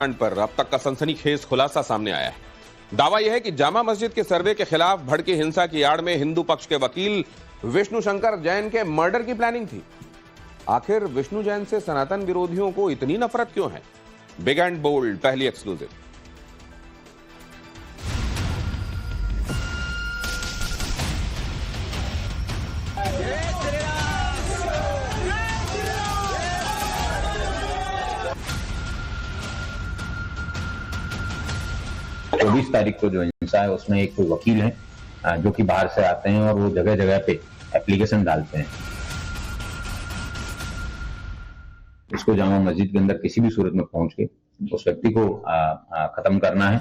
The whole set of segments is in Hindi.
पर अब तक का सनसनीखेज खुलासा सामने आया है। दावा यह है कि जामा मस्जिद के सर्वे के खिलाफ भड़की हिंसा की आड़ में हिंदू पक्ष के वकील विष्णु शंकर जैन के मर्डर की प्लानिंग थी। आखिर विष्णु जैन से सनातन विरोधियों को इतनी नफरत क्यों है? बिग एंड बोल्ड पहली एक्सक्लूसिव। चौबीस तारीख को जो हिंसा है उसमें एक वकील है जो कि बाहर से आते हैं और वो जगह जगह पे एप्लीकेशन डालते हैं। इसको जामा मस्जिद के अंदर किसी भी सूरत में पहुंच के उस व्यक्ति को खत्म करना है।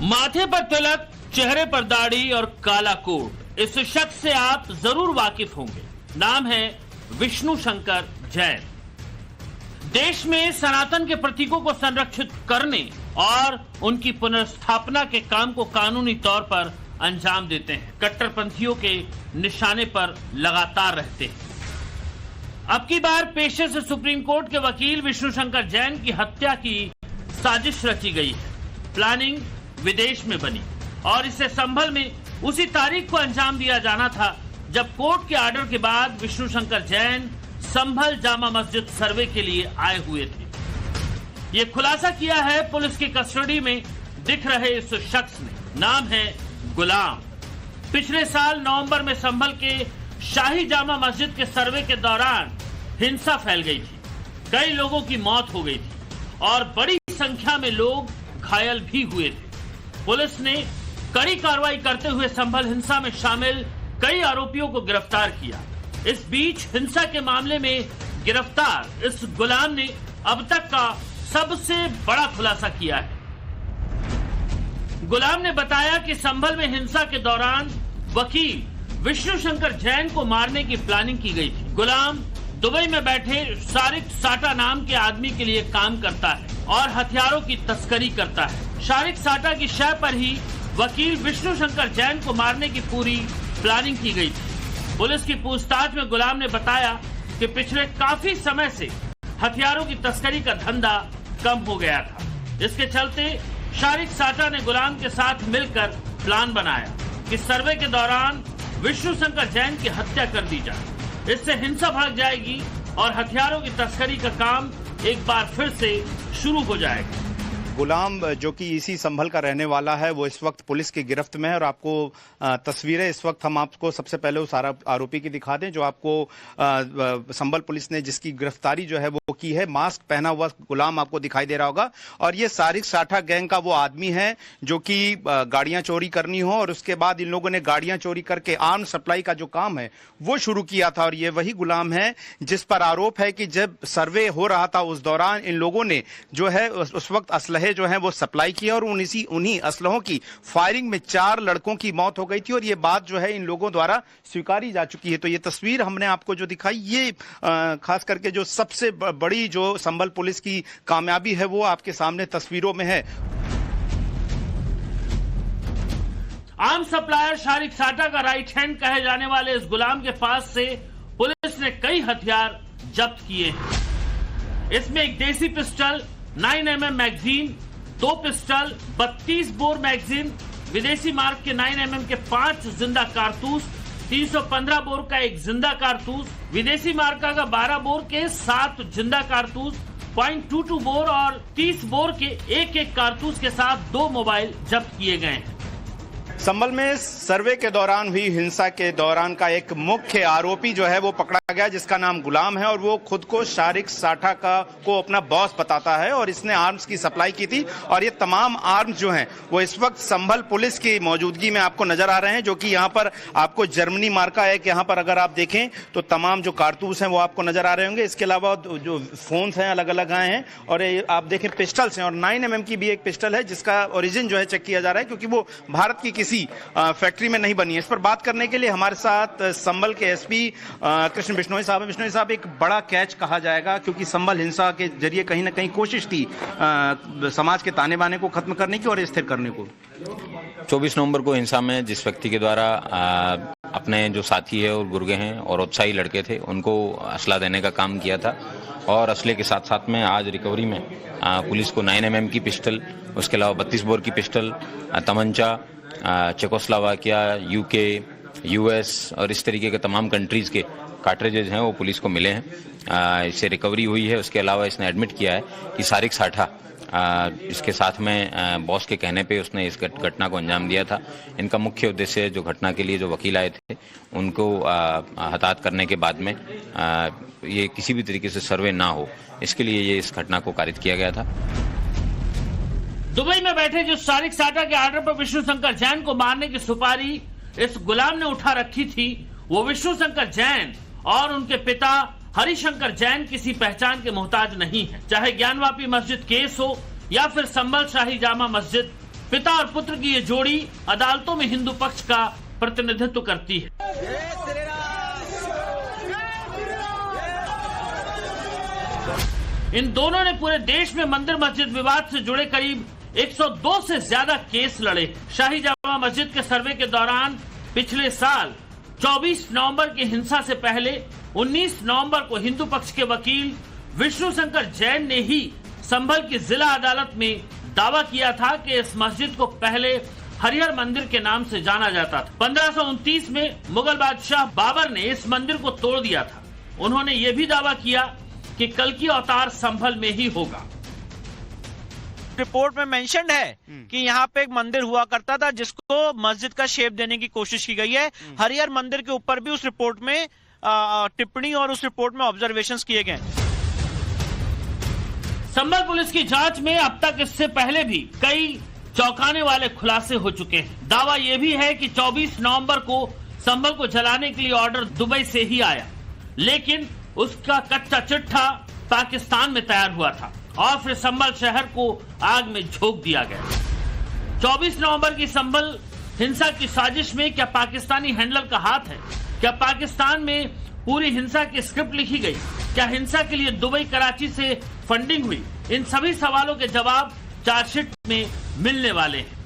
माथे पर तिलक, चेहरे पर दाढ़ी और काला कोट, इस शख्स से आप जरूर वाकिफ होंगे। नाम है विष्णु शंकर जैन। देश में सनातन के प्रतीकों को संरक्षित करने और उनकी पुनर्स्थापना के काम को कानूनी तौर पर अंजाम देते हैं। कट्टरपंथियों के निशाने पर लगातार रहते हैं। अब की बार पेशे से सुप्रीम कोर्ट के वकील विष्णु शंकर जैन की हत्या की साजिश रची गई है। प्लानिंग विदेश में बनी और इसे संभल में उसी तारीख को अंजाम दिया जाना था जब कोर्ट के आर्डर के बाद विष्णु शंकर जैन संभल जामा मस्जिद सर्वे के लिए आए हुए थे। ये खुलासा किया है पुलिस की कस्टडी में दिख रहे इस शख्स ने। नाम है गुलाम। पिछले साल नवंबर में संभल के शाही जामा मस्जिद के सर्वे के दौरान हिंसा फैल गई थी। कई लोगों की मौत हो गई थी और बड़ी संख्या में लोग घायल भी हुए थे। पुलिस ने कड़ी कार्रवाई करते हुए संभल हिंसा में शामिल कई आरोपियों को गिरफ्तार किया। इस बीच हिंसा के मामले में गिरफ्तार इस गुलाम ने अब तक का सबसे बड़ा खुलासा किया है। गुलाम ने बताया कि संभल में हिंसा के दौरान वकील विष्णु शंकर जैन को मारने की प्लानिंग की गई थी। गुलाम दुबई में बैठे शारिक साटा नाम के आदमी के लिए काम करता है और हथियारों की तस्करी करता है। शारिक साटा की शय पर ही वकील विष्णु शंकर जैन को मारने की पूरी प्लानिंग की गई थी। पुलिस की पूछताछ में गुलाम ने बताया कि पिछले काफी समय से हथियारों की तस्करी का धंधा कम हो गया था। इसके चलते शारिक साटा ने गुलाम के साथ मिलकर प्लान बनाया कि सर्वे के दौरान विष्णु शंकर जैन की हत्या कर दी जाए। इससे हिंसा भाग जाएगी और हथियारों की तस्करी का काम एक बार फिर से शुरू हो जाएगा। गुलाम जो कि इसी संभल का रहने वाला है वो इस वक्त पुलिस की गिरफ्त में है और आपको तस्वीरें इस वक्त हम आपको सबसे पहले उस आरोपी की दिखा दें जो आपको संभल पुलिस ने जिसकी गिरफ्तारी जो है वो की है। मास्क पहना हुआ गुलाम आपको दिखाई दे रहा होगा और ये शारिक साटा गैंग का वो आदमी है जो कि गाड़ियां चोरी करनी हो और उसके बाद इन लोगों ने गाड़ियां चोरी करके आर्म सप्लाई का जो काम है वो शुरू किया था। और ये वही गुलाम है जिस पर आरोप है कि जब सर्वे हो रहा था उस दौरान इन लोगों ने जो है उस वक्त असलहे जो है वो सप्लाई किया और उन्हीं असलहों की फायरिंग में 4 लड़कों की मौत हो गई थी और ये बात जो है इन लोगों द्वारा स्वीकारी जा चुकी है। तो ये तस्वीर हमने आपको जो दिखाई ये खास करके जो सबसे बड़ी जो संभल पुलिस की कामयाबी है वो आपके सामने तस्वीरों में है। आर्म सप्लायर शारिक साटा का राइट हैंड कहे जाने वाले इस गुलाम के पास से पुलिस ने कई हथियार जब्त किए हैं। इसमें एक देसी pistol, 9mm magazine, 2 pistol, 32 bore magazine, विदेशी मार्क के 9mm के 5 जिंदा कारतूस, 315 बोर का एक जिंदा कारतूस, विदेशी मार्क का 12 बोर के 7 जिंदा कारतूस, .22 बोर और 30 बोर के एक कारतूस के साथ 2 मोबाइल जब्त किए गए हैं। संभल में सर्वे के दौरान हुई हिंसा के दौरान का एक मुख्य आरोपी जो है वो पकड़ा गया जिसका नाम गुलाम है और वो खुद को शारिक साटा को अपना बॉस बताता है और इसने आर्म्स की सप्लाई की थी और ये तमाम आर्म्स जो हैं वो इस वक्त संभल पुलिस की मौजूदगी में आपको नजर आ रहे हैं जो कि यहाँ पर आपको जर्मनी मार्का है कि यहाँ पर अगर आप देखें तो तमाम जो कारतूस हैं वो आपको नजर आ रहे होंगे। इसके अलावा जो फोन्स हैं अलग अलग आए हैं और आप देखें पिस्टल्स हैं और 9mm की भी एक पिस्टल है जिसका ओरिजिन जो है चेक किया जा रहा है क्योंकि वो भारत की किसी किसी फैक्ट्री में नहीं बनी है। इस पर बात करने के लिए हमारे साथ संभल के एसपी कृष्ण बिश्नोई साहब हैं। बिश्नोई साहब, एक बड़ा कैच कहा जाएगा क्योंकि संभल हिंसा के जरिए कहीं ना कहीं कोशिश थी समाज के ताने बाने को खत्म करने की और स्थिर करने को। 24 नवंबर को हिंसा में जिस व्यक्ति के द्वारा अपने जो साथी है और गुर्गे हैं और उत्साही लड़के थे उनको असला देने का काम किया था, और असले के साथ साथ में आज रिकवरी में पुलिस को 9mm की पिस्टल, उसके अलावा 32 बोर की पिस्टल, तमंचा, चेकोस्लोवाकिया, यूके, यूएस और इस तरीके के तमाम कंट्रीज के कार्ट्रिजेज हैं वो पुलिस को मिले हैं। इससे रिकवरी हुई है। उसके अलावा इसने एडमिट किया है कि सारिक साठा इसके साथ में बॉस के कहने पे उसने इस घटना को अंजाम दिया था। इनका मुख्य उद्देश्य जो घटना के लिए जो वकील आए थे उनको हताहत करने के बाद में ये किसी भी तरीके से सर्वे ना हो, इसके लिए ये इस घटना को कारित किया गया था। दुबई में बैठे जो सारिक साठा के आर्डर पर विष्णु शंकर जैन को मारने की सुपारी इस गुलाम ने उठा रखी थी, वो विष्णु शंकर जैन और उनके पिता हरिशंकर जैन किसी पहचान के मोहताज नहीं है। चाहे ज्ञानवापी मस्जिद केस हो या फिर संभल शाही जामा मस्जिद, पिता और पुत्र की ये जोड़ी अदालतों में हिंदू पक्ष का प्रतिनिधित्व करती है। इन दोनों ने पूरे देश में मंदिर मस्जिद विवाद से जुड़े करीब 102 से ज्यादा केस लड़े। शाही जामा मस्जिद के सर्वे के दौरान पिछले साल 24 नवंबर की हिंसा से पहले 19 नवंबर को हिंदू पक्ष के वकील विष्णु शंकर जैन ने ही संभल की जिला अदालत में दावा किया था कि इस मस्जिद को पहले हरिहर मंदिर के नाम से जाना जाता था। 1529 में मुगल बादशाह बाबर ने इस मंदिर को तोड़ दिया था। उन्होंने ये भी दावा किया कि कल्कि अवतार संभल में ही होगा। रिपोर्ट में मेंशन्ड है कि यहाँ पे एक मंदिर हुआ करता था जिसको मस्जिद का शेप देने की कोशिश की गई है। हरिहर मंदिर के ऊपर भी उस रिपोर्ट में टिप्पणी और उस रिपोर्ट में ऑब्जर्वेशंस किए गए। संभल पुलिस की जांच में अब तक इससे पहले भी कई चौंकाने वाले खुलासे हो चुके हैं। दावा यह भी है कि 24 नवंबर को संभल को जलाने के लिए ऑर्डर दुबई से ही आया, लेकिन उसका कच्चा चिट्ठा पाकिस्तान में तैयार हुआ था और फिर संभल शहर को आग में झोंक दिया गया। 24 नवंबर की संभल हिंसा की साजिश में क्या पाकिस्तानी हैंडलर का हाथ है? क्या पाकिस्तान में पूरी हिंसा की स्क्रिप्ट लिखी गई? क्या हिंसा के लिए दुबई कराची से फंडिंग हुई? इन सभी सवालों के जवाब चार्जशीट में मिलने वाले हैं।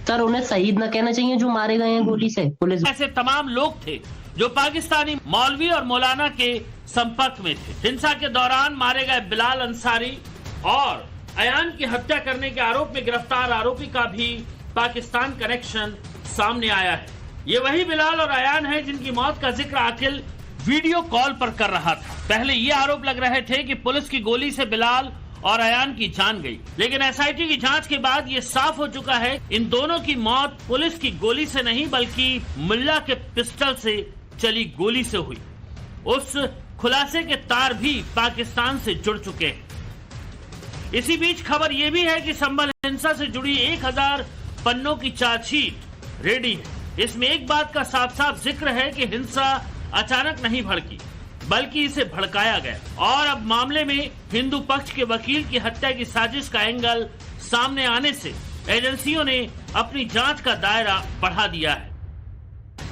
सर, उन्हें शहीद न कहना चाहिए जो मारे गए हैं गोली से। पुलिस ऐसे तमाम लोग थे जो पाकिस्तानी मौलवी और मौलाना के संपर्क में थे। हिंसा के दौरान मारे गए बिलाल अंसारी और अयान की हत्या करने के आरोप में गिरफ्तार आरोपी का भी पाकिस्तान कनेक्शन सामने आया है। ये वही बिलाल और अयान है जिनकी मौत का जिक्र आकिल वीडियो कॉल पर कर रहा था। पहले ये आरोप लग रहे थे कि पुलिस की गोली से बिलाल और अयान की जान गई, लेकिन एसआईटी की जांच के बाद ये साफ हो चुका है इन दोनों की मौत पुलिस की गोली से नहीं बल्कि मुल्ला के पिस्टल से चली गोली से हुई। उस खुलासे के तार भी पाकिस्तान से जुड़ चुके हैं। इसी बीच खबर यह भी है कि संभल हिंसा से जुड़ी 1000 पन्नों की चार्जशीट रेडी है। इसमें एक बात का साफ साफ जिक्र है कि हिंसा अचानक नहीं भड़की बल्कि इसे भड़काया गया और अब मामले में हिंदू पक्ष के वकील की हत्या की साजिश का एंगल सामने आने से एजेंसियों ने अपनी जांच का दायरा बढ़ा दिया है।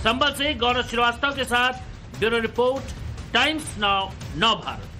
संभल से गौरव श्रीवास्तव के साथ ब्यूरो रिपोर्ट, टाइम्स नाउ, नव भारत।